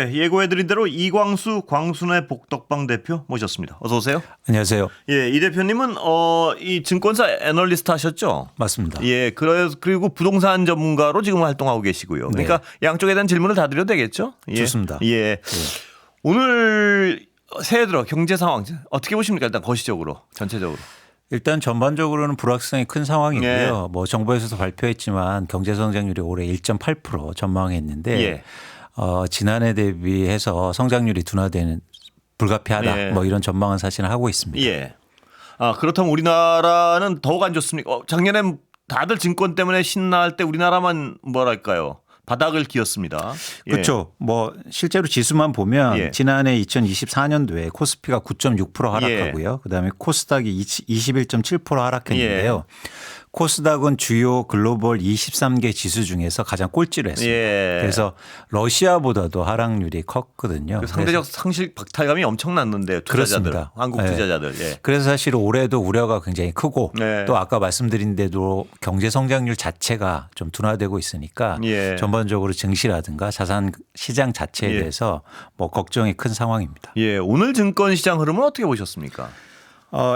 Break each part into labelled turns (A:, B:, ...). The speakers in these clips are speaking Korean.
A: 네, 예고해드린 대로 이광수 광순의 복덕방 대표 모셨습니다. 어서 오세요.
B: 안녕하세요.
A: 예, 이 대표님은 이 증권사 애널리스트 하셨죠?
B: 맞습니다.
A: 예, 그리고 부동산 전문가로 지금 활동하고 계시고요. 그러니까 양쪽에 대한 질문을 다 드려도 되겠죠? 예.
B: 좋습니다.
A: 예. 오늘 새해 들어 경제 상황 어떻게 보십니까? 일단 거시적으로 전체적으로.
B: 일단 전반적으로는 불확실성이 큰 상황이고요. 뭐 정부에서도 발표했지만 경제 성장률이 올해 1.8% 전망했는데
A: 예.
B: 지난해 대비해서 성장률이 둔화되는 불가피하다.
A: 예.
B: 뭐 이런 전망은 사실은 하고 있습니다.
A: 예. 그렇다면 우리나라는 더욱 안 좋습니까? 작년에 다들 증권 때문에 신나할 때 우리나라만 뭐랄까요? 바닥을 기었습니다. 예.
B: 그렇죠. 뭐 실제로 지수만 보면
A: 예.
B: 지난해 2024년도에 코스피가 9.6% 하락하고요. 그다음에 코스닥이 21.7% 하락했는데요. 코스닥은 주요 글로벌 23개 지수 중에서 가장 꼴찌를 했습니다.
A: 예.
B: 그래서 러시아보다도 하락률이 컸거든요.
A: 상대적 상실 박탈감이 엄청났는데요. 투자자들,
B: 그렇습니다.
A: 한국 투자자들. 예.
B: 그래서 사실 올해도 우려가 굉장히 크고
A: 네.
B: 또 아까 말씀드린 대로 경제 성장률 자체가 좀 둔화되고 있으니까
A: 예.
B: 전반적으로 증시라든가 자산 시장 자체에
A: 예.
B: 대해서 뭐 걱정이 큰 상황입니다.
A: 예, 오늘 증권 시장 흐름은 어떻게 보셨습니까?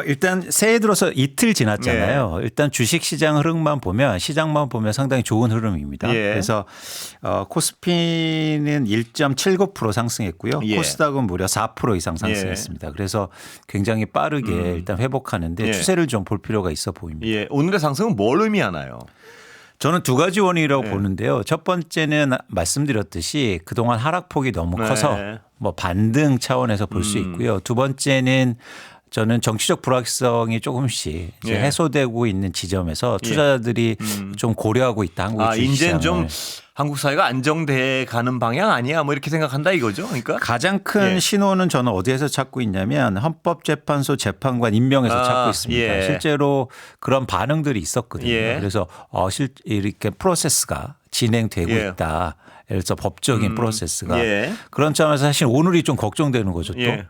B: 일단 새해 들어서 이틀 지났잖아요.
A: 네.
B: 일단 주식 시장 흐름만 보면 시장만 보면 상당히 좋은 흐름입니다.
A: 예.
B: 그래서 코스피는 1.79% 상승했고요.
A: 예.
B: 코스닥은 무려 4% 이상 상승했습니다. 그래서 굉장히 빠르게 일단 회복하는데
A: 예.
B: 추세를 좀 볼 필요가 있어 보입니다.
A: 예, 오늘의 상승은 뭘 의미하나요?
B: 저는 두 가지 원인이라고
A: 네.
B: 보는데요. 첫 번째는 말씀드렸듯이 그동안 하락폭이 너무 커서
A: 네.
B: 뭐 반등 차원에서 볼 수 있고요. 두 번째는 저는 정치적 불확실성이 조금씩 이제
A: 예.
B: 해소되고 있는 지점에서 투자자들이 좀 고려하고 있다. 한국 주식
A: 이제는
B: 시장을.
A: 좀 한국 사회가 안정돼 가는 방향 아니야? 뭐 이렇게 생각한다 이거죠. 그러니까
B: 가장 큰
A: 예.
B: 신호는 저는 어디에서 찾고 있냐면 헌법재판소 재판관 임명에서 찾고 있습니다.
A: 예.
B: 실제로 그런 반응들이 있었거든요.
A: 예.
B: 그래서 이렇게 프로세스가 진행되고
A: 예.
B: 있다. 예를 들어서 법적인 프로세스가
A: 예.
B: 그런 점에서 사실 오늘이 좀 걱정되는 거죠. 또
A: 예.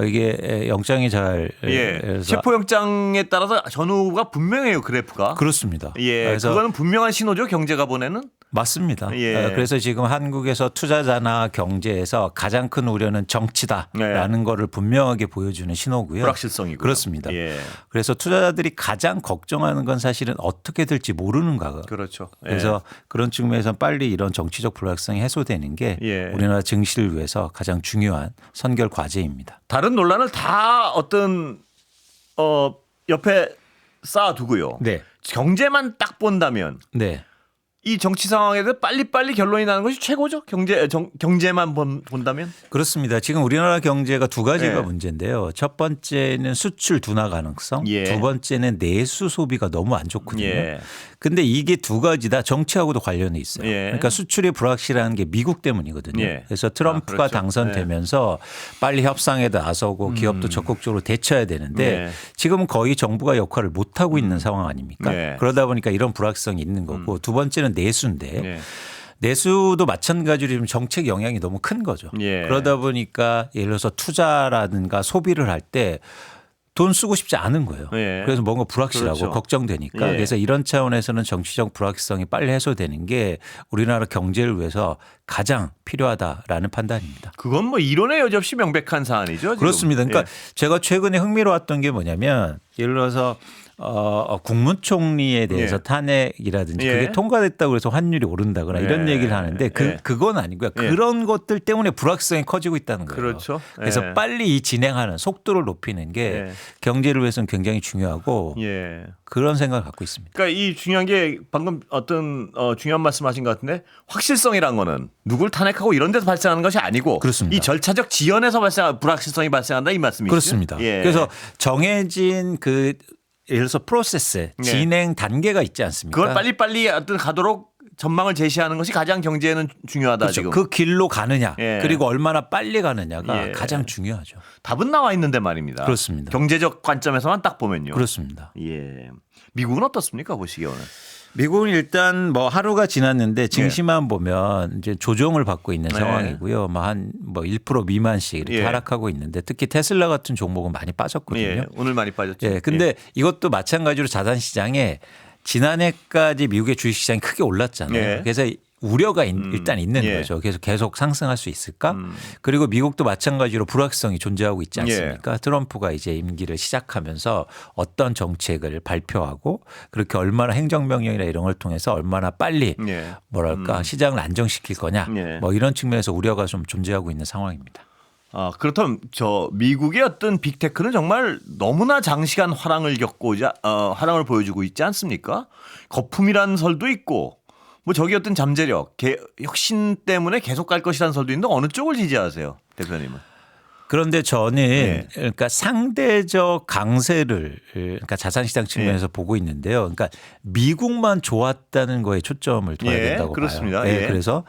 B: 이게 영장이 잘
A: 예. 체포영장에 따라서 전후가 분명해요. 그래프가.
B: 그렇습니다.
A: 예.
B: 그래서
A: 그거는 분명한 신호죠. 경제가 보내는.
B: 맞습니다.
A: 예.
B: 그래서 지금 한국에서 투자자나 경제에서 가장 큰 우려는 정치다라는 거를 분명하게 보여주는 신호고요.
A: 불확실성이고요.
B: 그렇습니다.
A: 예.
B: 그래서 투자자들이 가장 걱정하는 건 사실은 어떻게 될지 모르는 거가.
A: 그렇죠. 예.
B: 그래서 그런 측면에서 빨리 이런 정치적 불확실성이 해소되는 게
A: 예.
B: 우리나라 증시를 위해서 가장 중요한 선결 과제입니다.
A: 다른 논란을 다 어떤 옆에 쌓아두고요.
B: 네.
A: 경제만 딱 본다면
B: 네.
A: 이 정치 상황에 대해 빨리빨리 결론이 나는 것이 최고죠. 경제만 본다면.
B: 그렇습니다. 지금 우리나라 경제가 두 가지가
A: 예.
B: 문제인데요. 첫 번째는 수출 둔화 가능성,
A: 예.
B: 두 번째는 내수 소비가 너무 안 좋거든요.
A: 예.
B: 근데 이게 두 가지 다 정치하고도 관련이 있어요.
A: 예.
B: 그러니까 수출이 불확실한 게 미국 때문이거든요.
A: 예.
B: 그래서 트럼프가
A: 그렇죠.
B: 당선되면서 빨리 협상에 나서고 기업도 적극적으로 대처해야 되는데
A: 예.
B: 지금은 거의 정부가 역할을 못 하고 있는 상황 아닙니까?
A: 예.
B: 그러다 보니까 이런 불확실성이 있는 거고 두 번째는 내수인데
A: 예.
B: 내수도 마찬가지로 지금 정책 영향이 너무 큰 거죠.
A: 예.
B: 그러다 보니까 예를 들어서 투자라든가 소비를 할 때 돈 쓰고 싶지 않은 거예요.
A: 예.
B: 그래서 뭔가 불확실하고
A: 그렇죠.
B: 걱정되니까
A: 예.
B: 그래서 이런 차원에서는 정치적 불확실성이 빨리 해소되는 게 우리나라 경제를 위해서 가장 필요하다라는 판단입니다.
A: 그건 뭐 이론의 여지없이 명백한 사안이죠. 지금.
B: 그렇습니다. 그러니까
A: 예.
B: 제가 최근에 흥미로웠던 게 뭐냐면 예를 들어서 국무총리에 대해서
A: 예.
B: 탄핵이라든지
A: 예.
B: 그게 통과됐다고 해서 환율이 오른다거나 이런
A: 예.
B: 얘기를 하는데
A: 예.
B: 그건 아니고요.
A: 예.
B: 그런 것들 때문에 불확실성이 커지고 있다는 거예요.
A: 그렇죠.
B: 그래서
A: 예.
B: 빨리 이 진행하는 속도를 높이는 게
A: 예.
B: 경제를 위해서는 굉장히 중요하고
A: 예.
B: 그런 생각을 갖고 있습니다.
A: 그러니까 이 중요한 게 방금 어떤 중요한 말씀하신 것 같은데 확실성이란 거는 누굴 탄핵하고 이런 데서 발생하는 것이 아니고
B: 그렇습니다.
A: 이 절차적 지연에서 발생한 불확실성이 발생한다 이 말씀이시죠?
B: 그렇습니다.
A: 예.
B: 그래서 정해진 예를 들어서 프로세스
A: 예.
B: 진행 단계가 있지 않습니까?
A: 그걸 빨리빨리 어떤 가도록 전망을 제시하는 것이 가장 경제에는 중요하다
B: 그렇죠.
A: 지금.
B: 그 길로 가느냐
A: 예.
B: 그리고 얼마나 빨리 가느냐가
A: 예.
B: 가장 중요하죠.
A: 답은 나와 있는데 말입니다.
B: 그렇습니다.
A: 경제적 관점에서만 딱 보면요.
B: 그렇습니다.
A: 예. 미국은 어떻습니까 보시기에 오늘?
B: 미국은 일단 뭐 하루가 지났는데 증시만 보면 이제 조정을 받고 있는
A: 네.
B: 상황이고요. 한 1% 미만씩 이렇게
A: 예.
B: 하락하고 있는데 특히 테슬라 같은 종목은 많이 빠졌거든요.
A: 예. 오늘 많이 빠졌죠.
B: 예. 근데 이것도 마찬가지로 자산 시장에 지난해까지 미국의 주식 시장이 크게 올랐잖아요.
A: 예.
B: 그래서 우려가 일단 있는
A: 예.
B: 거죠. 그래서 계속 상승할 수 있을까? 그리고 미국도 마찬가지로 불확실성이 존재하고 있지 않습니까? 트럼프가 이제 임기를 시작하면서 어떤 정책을 발표하고 그렇게 얼마나 행정명령이나 이런 걸 통해서 얼마나 빨리
A: 예.
B: 뭐랄까 시장을 안정시킬 거냐
A: 예.
B: 뭐 이런 측면에서 우려가 좀 존재하고 있는 상황입니다.
A: 아, 그렇다면 미국의 어떤 빅테크는 정말 너무나 장시간 화랑을 보여주고 있지 않습니까? 거품이라는 설도 있고 뭐 저기 어떤 잠재력, 혁신 때문에 계속 갈 것이라는 설도 있는데 어느 쪽을 지지하세요, 대표님은?
B: 그런데 저는
A: 예.
B: 그러니까 상대적 강세를 그러니까 자산시장 측면에서 보고 있는데요. 그러니까 미국만 좋았다는 거에 초점을 둬야 된다고
A: 그렇습니다.
B: 봐요.
A: 예.
B: 그래서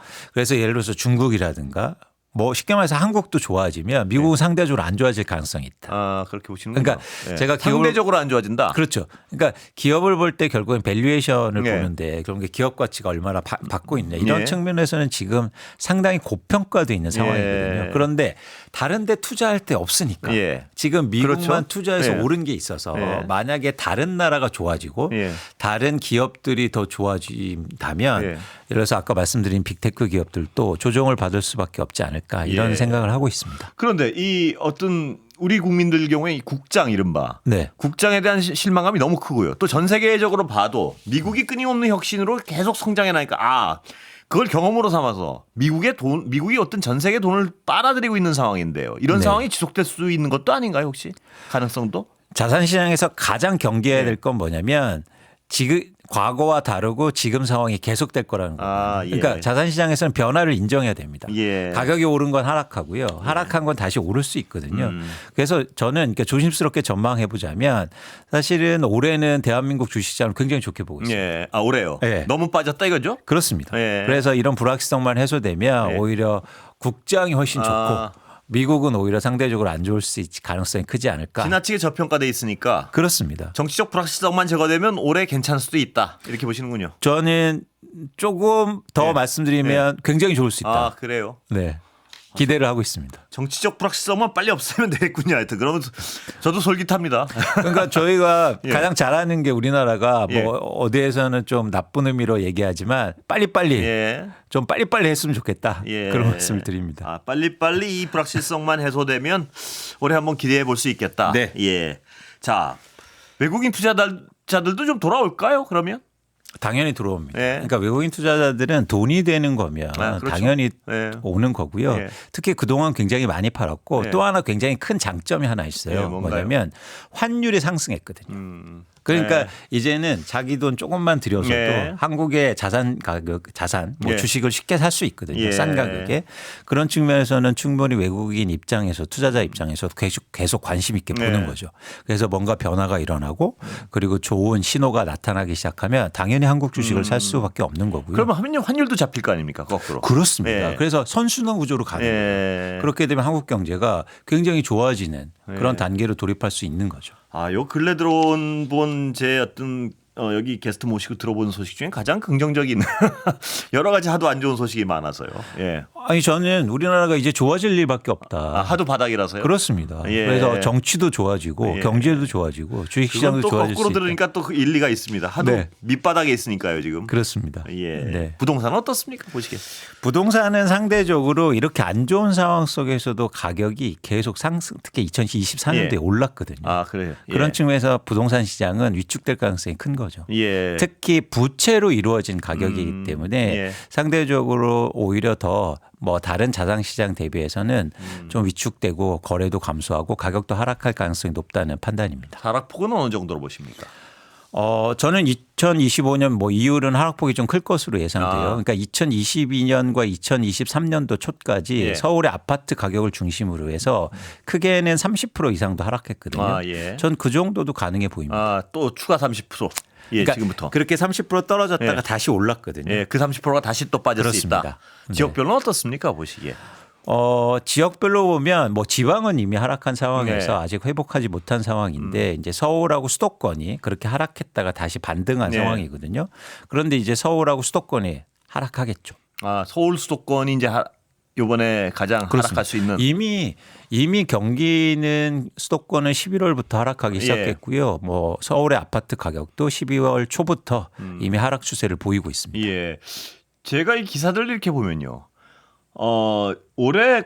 B: 예를 들어서 중국이라든가 뭐 쉽게 말해서 한국도 좋아지면 미국은 상대적으로 안 좋아질 가능성이 있다.
A: 아, 그렇게 보시는군요.
B: 그러니까
A: 예.
B: 제가
A: 상대적으로 안 좋아진다.
B: 그렇죠. 그러니까 기업을 볼 때 결국엔 밸류에이션을
A: 예.
B: 보는데 그런 게 기업 가치가 얼마나 받고 있냐 이런
A: 예.
B: 측면에서는 지금 상당히 고평가돼 있는 상황이거든요.
A: 예.
B: 그런데 다른 데 투자할 데 없으니까
A: 예.
B: 지금 미국만
A: 그렇죠.
B: 투자해서
A: 예.
B: 오른 게 있어서
A: 예.
B: 만약에 다른 나라가 좋아지고
A: 예.
B: 다른 기업들이 더 좋아진다면
A: 예.
B: 예를 들어서 아까 말씀드린 빅테크 기업들도 조정을 받을 수밖에 없지 않을까 이런
A: 예.
B: 생각을 하고 있습니다.
A: 그런데 이 어떤 우리 국민들 경우에 이 국장 이른바
B: 네.
A: 국장에 대한 실망감이 너무 크고요. 또 전 세계적으로 봐도 미국이 끊임없는 혁신으로 계속 성장해 나니까 그걸 경험으로 삼아서 미국이 어떤 전 세계 돈을 빨아들이고 있는 상황인데요. 이런
B: 네.
A: 상황이 지속될 수 있는 것도 아닌가요, 혹시? 가능성도?
B: 자산시장에서 가장 경계해야
A: 예.
B: 될 건 뭐냐면 지금 과거와 다르고 지금 상황이 계속될 거라는 거예요.
A: 예.
B: 그러니까 자산시장에서는 변화를 인정해야 됩니다.
A: 예.
B: 가격이 오른 건 하락하고요. 하락한 건 다시 오를 수 있거든요. 그래서 저는 그러니까 조심스럽게 전망해 보자면 사실은 올해는 대한민국 주식시장을 굉장히 좋게 보고 있습니다.
A: 예. 올해요.
B: 예.
A: 너무 빠졌다 이거죠?
B: 그렇습니다.
A: 예.
B: 그래서 이런 불확실성만 해소되면
A: 예.
B: 오히려 국장이 훨씬 좋고 미국은 오히려 상대적으로 안 좋을 수 있지 가능성이 크지 않을까.
A: 지나치게 저평가돼 있으니까
B: 그렇습니다.
A: 정치적 불확실성만 제거되면 올해 괜찮을 수도 있다. 이렇게 보시는군요.
B: 저는 조금 더
A: 예.
B: 말씀드리면 굉장히 좋을 수 있다.
A: 그래요.
B: 네. 기대를 하고 있습니다.
A: 정치적 불확실성만 빨리 없애면 되겠군요. 하여튼 그러면 저도 솔깃합니다.
B: 그러니까 저희가
A: 예.
B: 가장 잘하는 게 우리나라가
A: 예.
B: 뭐 어디에서는 좀 나쁜 의미로 얘기하지만 빨리빨리
A: 예.
B: 좀 빨리빨리 했으면 좋겠다.
A: 예.
B: 그런 말씀을 드립니다.
A: 빨리빨리 이 불확실성만 해소되면 올해 한번 기대해 볼 수 있겠다.
B: 네.
A: 예. 자, 외국인 투자자들도 좀 돌아올까요? 그러면?
B: 당연히 들어옵니다.
A: 예.
B: 그러니까 외국인 투자자들은 돈이 되는 거면
A: 그렇죠.
B: 당연히
A: 예.
B: 오는 거고요.
A: 예.
B: 특히 그동안 굉장히 많이 팔았고
A: 예.
B: 또 하나 굉장히 큰 장점이 하나 있어요.
A: 예, 뭔가요?
B: 뭐냐면 환율이 상승했거든요. 그러니까
A: 예.
B: 이제는 자기 돈 조금만 들여서도
A: 예.
B: 한국의 자산 뭐
A: 예.
B: 주식을 쉽게 살 수 있거든요.
A: 예.
B: 싼 가격에. 그런 측면에서는 충분히 외국인 입장에서 투자자 입장에서 계속 관심 있게 보는
A: 예.
B: 거죠. 그래서 뭔가 변화가 일어나고 그리고 좋은 신호가 나타나기 시작하면 당연히 한국 주식을 살 수밖에 없는 거고요.
A: 그러면 환율도 잡힐 거 아닙니까? 거꾸로.
B: 그렇습니다.
A: 예.
B: 그래서 선순환 구조로 가는 거예요.
A: 예.
B: 그렇게 되면 한국 경제가 굉장히 좋아지는 그런
A: 예.
B: 단계로 돌입할 수 있는 거죠.
A: 요 근래 들어온 제 어떤 여기 게스트 모시고 들어본 소식 중에 가장 긍정적인 여러 가지 하도 안 좋은 소식이 많아서요. 예.
B: 아니 저는 우리나라가 이제 좋아질 일밖에 없다.
A: 하도 바닥이라서요.
B: 그렇습니다.
A: 예.
B: 그래서 정치도 좋아지고
A: 예.
B: 경제도 좋아지고
A: 그건
B: 주식시장도
A: 또
B: 좋아질 수
A: 거꾸로
B: 있다.
A: 들으니까 또 그 일리가 있습니다. 하도
B: 네.
A: 밑바닥에 있으니까요 지금.
B: 그렇습니다.
A: 예.
B: 네.
A: 부동산은 어떻습니까? 보시기에.
B: 부동산은 상대적으로 이렇게 안 좋은 상황 속에서도 가격이 계속 상승, 특히 2024년도에
A: 예.
B: 올랐거든요.
A: 그래요. 예.
B: 그런 측면에서 부동산 시장은 위축될 가능성이 큰 거죠.
A: 예.
B: 특히 부채로 이루어진 가격이기 때문에
A: 예.
B: 상대적으로 오히려 더 뭐 다른 자산시장 대비해서는 좀 위축되고 거래도 감소하고 가격도 하락할 가능성이 높다는 판단입니다.
A: 하락폭은 어느 정도로 보십니까?
B: 저는 2025년 뭐 이율은 하락폭이 좀 클 것으로 예상돼요. 그러니까 2022년과 2023년도 초까지
A: 예.
B: 서울의 아파트 가격을 중심으로 해서 크게는 30% 이상도 하락했거든요.
A: 예.
B: 전 그 정도도 가능해 보입니다.
A: 또 추가 30%. 예,
B: 그러니까
A: 지금부터.
B: 그렇게 30% 떨어졌다가
A: 예.
B: 다시 올랐거든요.
A: 예, 그 30%가 다시 또 빠질 수 있다.
B: 그렇습니다. 네.
A: 지역별로는 어떻습니까? 보시기에.
B: 지역별로 보면 뭐 지방은 이미 하락한 상황에서
A: 네.
B: 아직 회복하지 못한 상황인데 이제 서울하고 수도권이 그렇게 하락했다가 다시 반등한
A: 네.
B: 상황이거든요. 그런데 이제 서울하고 수도권이 하락하겠죠.
A: 서울 수도권이 이제 이번에 가장 하락할 수 있는.
B: 이미 경기는 수도권은 11월부터 하락하기
A: 예.
B: 시작했고요. 뭐 서울의 아파트 가격도 12월 초부터 이미 하락 추세를 보이고 있습니다.
A: 예. 제가 이 기사들을 이렇게 보면요. 올해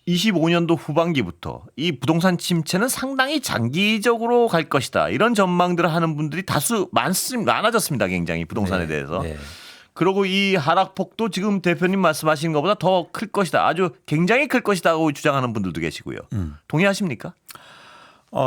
A: 25년도 후반기부터 이 부동산 침체는 상당히 장기적으로 갈 것이다. 이런 전망들을 하는 분들이 많아졌습니다. 굉장히 부동산에 대해서.
B: 네.
A: 그리고 이 하락폭도 지금 대표님 말씀하신 것보다 더 클 것이다. 아주 굉장히 클 것이다고 주장하는 분들도 계시고요. 동의하십니까?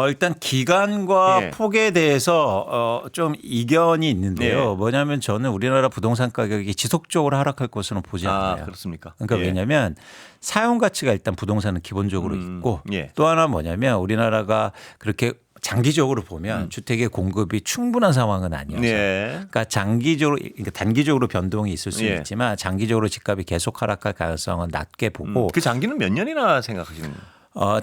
B: 일단 기간과
A: 예.
B: 폭에 대해서 좀 이견이 있는데요.
A: 예.
B: 뭐냐면 저는 우리나라 부동산 가격이 지속적으로 하락할 것으로 보지 않아요.
A: 그렇습니까?
B: 그러니까
A: 예.
B: 왜냐하면 사용 가치가 일단 부동산은 기본적으로 있고
A: 예.
B: 또 하나 뭐냐면 우리나라가 그렇게 장기적으로 보면 주택의 공급이 충분한 상황은 아니어서
A: 예.
B: 그러니까 그러니까 단기적으로 변동이 있을 수는
A: 예.
B: 있지만 장기적으로 집값이 계속 하락할 가능성은 낮게 보고
A: 그 장기는 몇 년이나 생각하시는 거예요?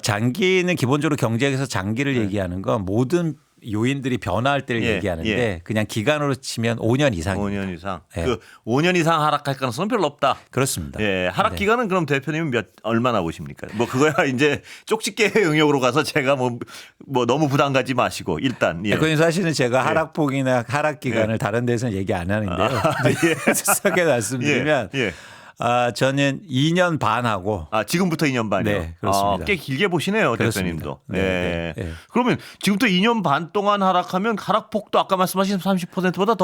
B: 장기는 기본적으로 경제학에서 장기를 얘기하는 건 모든 요인들이 변화할 때를
A: 예,
B: 얘기하는데
A: 예.
B: 그냥 기간으로 치면 5년 이상입니다.
A: 5년 이상.
B: 예.
A: 그 5년 이상 하락할 가능성은 별로 없다.
B: 그렇습니다.
A: 예, 하락
B: 네.
A: 기간은 그럼 대표님은 얼마나 보십니까? 뭐 그거야 이제 쪽집게 영역으로 가서 제가 뭐 너무 부담 가지 마시고 일단 예.
B: 그건 사실은 제가 하락폭이나 하락 기간을 다른 데서는 얘기 안 하는데요. 솔직하게 말씀드리면
A: 예.
B: 저는 2년 반하고
A: 지금부터 2년 반이요.
B: 네, 그렇습니다.
A: 꽤 길게 보시네요,
B: 그렇습니다.
A: 대표님도.
B: 네,
A: 예.
B: 네, 네.
A: 그러면 지금부터 2년 반 동안 하락하면 하락폭도 아까 말씀하신 30%보다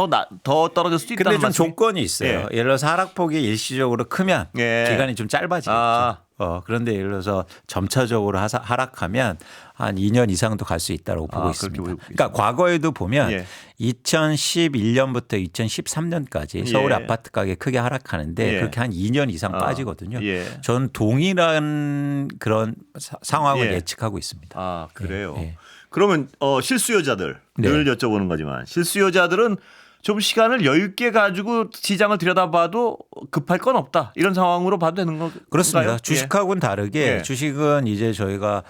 A: 더 떨어질 수도 있다는
B: 근데 좀
A: 말씀이-
B: 조건이 있어요.
A: 예.
B: 예를 들어서 하락폭이 일시적으로 크면
A: 예.
B: 기간이 좀 짧아지겠죠. 그런데 예를 들어서 점차적으로 하락하면 한 2년 이상도 갈 수 있다고 보고
A: 그렇게
B: 있습니다.
A: 보고
B: 그러니까 과거에도 보면
A: 예.
B: 2011년부터 2013년까지 서울의
A: 예.
B: 아파트 가격이 크게 하락하는데
A: 예.
B: 그렇게 한 2년 이상 빠지거든요.
A: 예.
B: 저는 동일한 그런 상황을
A: 예.
B: 예측하고 있습니다.
A: 그래요.
B: 예.
A: 그러면 실수요자들
B: 네.
A: 늘 여쭤보는 거지만 실수요자들은 좀 시간을 여유 있게 가지고 시장을 들여다봐도 급할 건 없다. 이런 상황으로 봐도 되는 건가요?
B: 그렇습니다. 주식하고는 다르게
A: 예.
B: 주식은 이제 저희가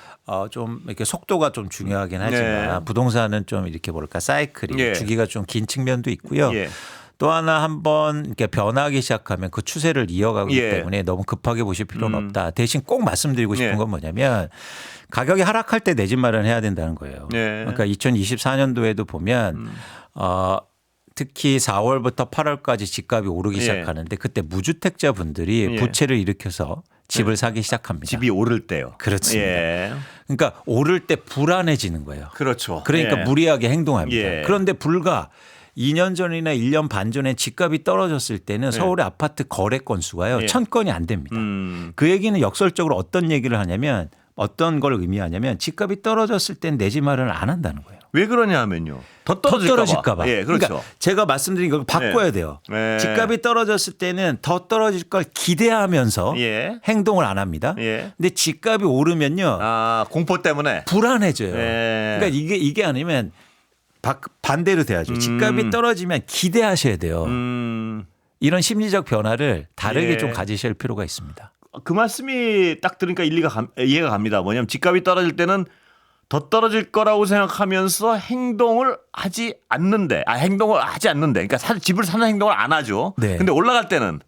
B: 좀 이렇게 속도가 좀 중요하긴 하지만 부동산은 좀 이렇게 뭐랄까 사이클이
A: 예.
B: 주기가 좀 긴 측면도 있고요.
A: 예.
B: 또 하나 한번 이렇게 변하기 시작하면 그 추세를 이어가기
A: 예.
B: 때문에 너무 급하게 보실 필요는 없다. 대신 꼭 말씀드리고 싶은
A: 예.
B: 건 뭐냐면 가격이 하락할 때 내 집 마련해야 된다는 거예요.
A: 예.
B: 그러니까 2024년도에도 보면 특히 4월부터 8월까지 집값이 오르기
A: 예.
B: 시작하는데 그때 무주택자 분들이
A: 예.
B: 부채를 일으켜서 집을 사기 시작합니다.
A: 집이 오를 때요.
B: 그렇습니다.
A: 예.
B: 그러니까 오를 때 불안해지는 거예요.
A: 그렇죠.
B: 그러니까
A: 예.
B: 무리하게 행동합니다.
A: 예.
B: 그런데 불과 2년 전이나 1년 반 전에 집값이 떨어졌을 때는 서울의 아파트 거래 건수가요.
A: 예.
B: 1000건이 안 됩니다.
A: 그
B: 얘기는 역설적으로 어떤 얘기를 하냐면 어떤 걸 의미하냐면 집값이 떨어졌을 땐 내 집 마련을 안 한다는 거예요.
A: 왜 그러냐 하면요. 더
B: 더
A: 떨어질까
B: 떨어질까 봐.
A: 예, 그렇죠.
B: 그러니까 제가 말씀드린 걸 바꿔야 돼요.
A: 예.
B: 집값이 떨어졌을 때는 더 떨어질 걸 기대하면서
A: 예.
B: 행동을 안 합니다.
A: 예.
B: 근데 집값이 오르면요.
A: 공포 때문에.
B: 불안해져요.
A: 예.
B: 그러니까 이게 아니면 반대로 돼야죠. 집값이 떨어지면 기대하셔야 돼요. 이런 심리적 변화를 다르게
A: 예.
B: 좀 가지실 필요가 있습니다.
A: 그 말씀이 딱 들으니까 이해가 갑니다. 뭐냐면 집값이 떨어질 때는 더 떨어질 거라고 생각하면서 행동을 하지 않는데. 그러니까 집을 사는 행동을 안 하죠.
B: 네.
A: 근데 올라갈 때는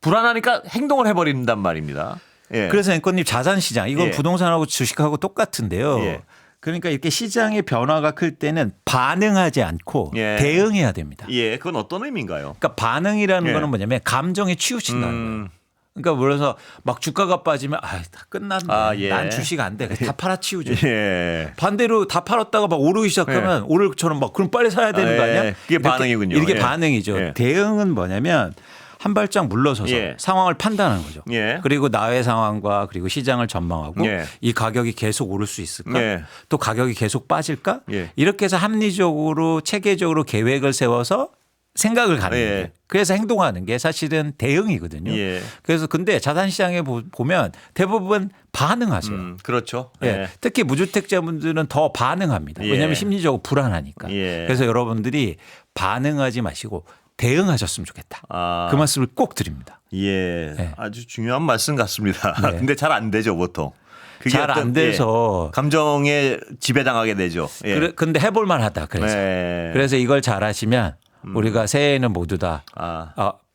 A: 불안하니까 행동을 해버린단 말입니다. 예.
B: 그래서 앵커님 자산시장 이건
A: 예.
B: 부동산하고 주식하고 똑같은데요.
A: 예.
B: 그러니까 이렇게 시장의 변화가 클 때는 반응하지 않고
A: 예.
B: 대응해야 됩니다.
A: 예, 그건 어떤 의미인가요?
B: 그러니까 반응이라는
A: 예.
B: 거는 뭐냐면 감정에 치우친다는 거예요. 그러니까 그래서 막 주가가 빠지면 다 끝났네.
A: 예.
B: 난 주식 안 돼. 다 팔아치우죠.
A: 예.
B: 반대로 다 팔았다가 막 오르기 시작하면 오를처럼 막 그럼 빨리 사야 되는 거 아니야?
A: 그게 반응이군요.
B: 이렇게
A: 예.
B: 반응이죠.
A: 예.
B: 대응은 뭐냐면 한 발짝 물러서서
A: 예.
B: 상황을 판단하는 거죠.
A: 예.
B: 그리고 나의 상황과 그리고 시장을 전망하고
A: 예.
B: 이 가격이 계속 오를 수 있을까?
A: 예.
B: 또 가격이 계속 빠질까?
A: 예.
B: 이렇게 해서 합리적으로 체계적으로 계획을 세워서 생각을 가는
A: 예.
B: 거예요. 그래서 행동하는 게 사실은 대응이거든요.
A: 예.
B: 그래서 근데 자산시장에 보면 대부분 반응하세요.
A: 그렇죠.
B: 예.
A: 예.
B: 특히 무주택자분들은 더 반응합니다.
A: 예.
B: 왜냐하면 심리적으로 불안하니까.
A: 예.
B: 그래서 여러분들이 반응하지 마시고 대응하셨으면 좋겠다. 그 말씀을 꼭 드립니다.
A: 예.
B: 네.
A: 아주 중요한 말씀 같습니다.
B: 네.
A: 근데 잘 안 되죠, 보통. 그게
B: 잘 안 돼서
A: 감정에 지배당하게 되죠. 예.
B: 근데 해볼 만하다. 그래서
A: 네.
B: 그래서 이걸 잘 하시면 우리가 새해에는 모두 다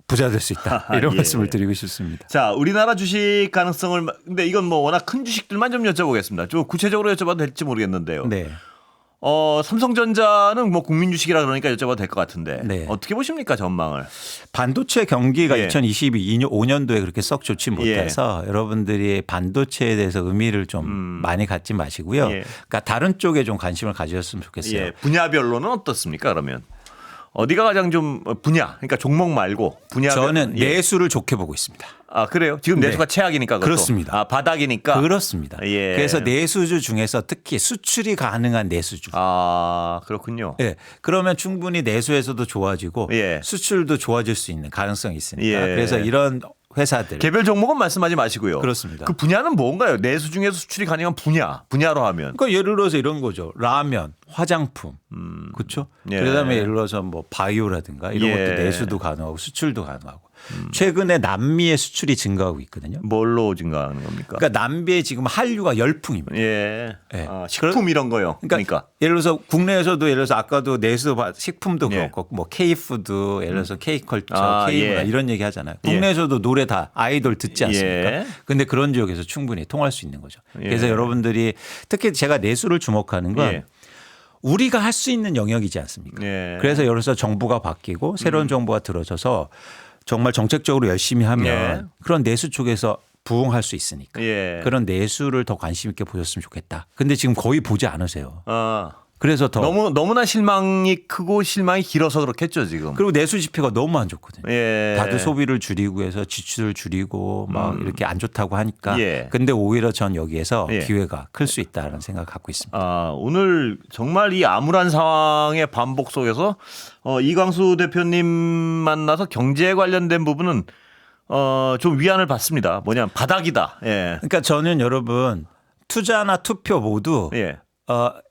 B: 부자 될 수 있다. 이런
A: 예.
B: 말씀을 드리고 싶습니다.
A: 자, 우리나라 주식 가능성을 근데 이건 뭐 워낙 큰 주식들만 좀 여쭤보겠습니다. 좀 구체적으로 여쭤봐도 될지 모르겠는데요.
B: 네.
A: 삼성전자는 뭐 국민 주식이라 그러니까 여쭤봐도 될 것 같은데
B: 네.
A: 어떻게 보십니까 전망을?
B: 반도체 경기가
A: 예.
B: 2022-5년도에 그렇게 썩 좋지 못해서 여러분들이 반도체에 대해서 의미를 좀 많이 갖지 마시고요.
A: 예.
B: 그러니까 다른 쪽에 좀 관심을 가지셨으면 좋겠어요.
A: 예, 분야별로는 어떻습니까? 그러면 어디가 가장 좀 분야, 그러니까 종목 말고 분야.
B: 저는 내수를 좋게 보고 있습니다.
A: 아 그래요? 지금 내수가 최악이니까 그것도?
B: 그렇습니다.
A: 아 바닥이니까.
B: 그렇습니다.
A: 예.
B: 그래서 내수주 중에서 특히 수출이 가능한 내수주.
A: 아 그렇군요.
B: 예. 그러면 충분히 내수에서도 좋아지고
A: 예.
B: 수출도 좋아질 수 있는 가능성이 있으니까.
A: 예.
B: 그래서 이런 회사들.
A: 개별 종목은 말씀하지 마시고요.
B: 그렇습니다.
A: 그 분야는 뭔가요? 내수 중에서 수출이 가능한 분야로 하면.
B: 그러니까 예를 들어서 이런 거죠. 라면, 화장품, 그렇죠.
A: 예.
B: 그다음에 예를 들어서 뭐 바이오라든가 이런
A: 예.
B: 것도 내수도 가능하고 수출도 가능하고. 최근에 남미의 수출이 증가하고 있거든요.
A: 뭘로 증가하는 겁니까?
B: 그러니까 남미에 지금 한류가 열풍입니다.
A: 예.
B: 예.
A: 아, 식품 이런 거요. 그러니까.
B: 예를 들어서 국내에서도 예를 들어서 아까도 내수 식품도
A: 예.
B: 그렇고 뭐 K푸드 예를 들어서 K컬처,
A: 아,
B: K문화
A: 예.
B: 이런 얘기 하잖아요.
A: 예.
B: 국내에서도 노래 다 아이돌 듣지 않습니까?
A: 예.
B: 근데 그런 지역에서 충분히 통할 수 있는 거죠.
A: 예.
B: 그래서 여러분들이 특히 제가 내수를 주목하는 건
A: 예.
B: 우리가 할 수 있는 영역이지 않습니까?
A: 예.
B: 그래서 예를 들어서 정부가 바뀌고 새로운 정부가 들어서서 정말 정책적으로 열심히 하면
A: 예.
B: 그런 내수 쪽에서 부응할 수 있으니까
A: 예.
B: 그런 내수를 더 관심 있게 보셨으면 좋겠다. 근데 지금 거의 보지 않으세요.
A: 아.
B: 그래서 더
A: 너무나 실망이 크고 실망이 길어서 그렇겠죠 지금.
B: 그리고 내수 지표가 너무 안 좋거든요.
A: 예.
B: 다들 소비를 줄이고 해서 지출을 줄이고 막 이렇게 안 좋다고 하니까.
A: 예.
B: 근데 오히려 전 여기에서
A: 예.
B: 기회가 클 수 있다는 생각을 갖고 있습니다.
A: 아, 오늘 정말 이 암울한 상황의 반복 속에서 이광수 대표님 만나서 경제에 관련된 부분은 좀 위안을 받습니다. 뭐냐면 바닥이다. 예.
B: 그러니까 저는 여러분 투자나 투표 모두
A: 예.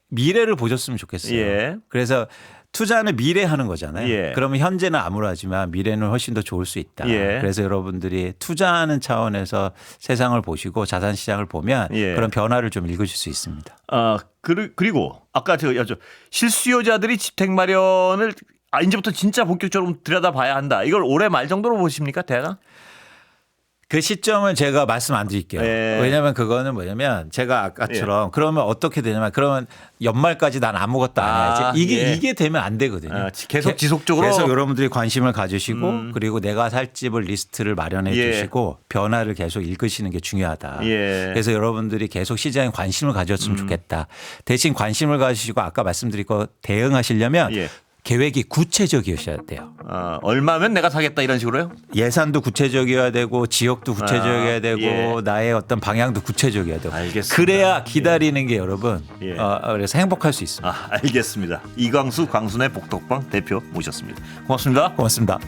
B: 미래를 보셨으면 좋겠어요.
A: 예.
B: 그래서 투자는 미래 하는 거잖아요.
A: 예.
B: 그러면 현재는 암울하지만 미래는 훨씬 더 좋을 수 있다.
A: 예.
B: 그래서 여러분들이 투자하는 차원에서 세상을 보시고 자산 시장을 보면
A: 예.
B: 그런 변화를 좀 읽으실 수 있습니다.
A: 그리고 아까 실수요자들이 주택 마련을 이제부터 진짜 본격적으로 들여다봐야 한다. 이걸 올해 말 정도로 보십니까, 대강?
B: 그 시점은 제가 말씀 안 드릴게요.
A: 예.
B: 왜냐하면 그거는 뭐냐면 제가 아까처럼 그러면 어떻게 되냐면 그러면 연말까지 난 아무것도 안 해야지. 이게 되면 안 되거든요.
A: 계속 지속적으로.
B: 그래서 여러분들이 관심을 가지시고 그리고 내가 살 집을 리스트를 마련해
A: 예.
B: 주시고 변화를 계속 읽으시는 게 중요하다.
A: 예.
B: 그래서 여러분들이 계속 시장에 관심을 가졌으면 좋겠다. 대신 관심을 가지시고 아까 말씀드린 거 대응하시려면
A: 예.
B: 계획이 구체적이셔야 돼요.
A: 얼마면 내가 사겠다 이런 식으로요?
B: 예산도 구체적이어야 되고 지역도 구체적이어야 되고
A: 예.
B: 나의 어떤 방향도 구체적이어야 되고
A: 알겠습니다.
B: 그래야 기다리는 게 여러분
A: 예.
B: 그래서 행복할 수 있습니다.
A: 알겠습니다. 이광수 광순의 복덕방 대표 모셨습니다. 고맙습니다.
B: 고맙습니다.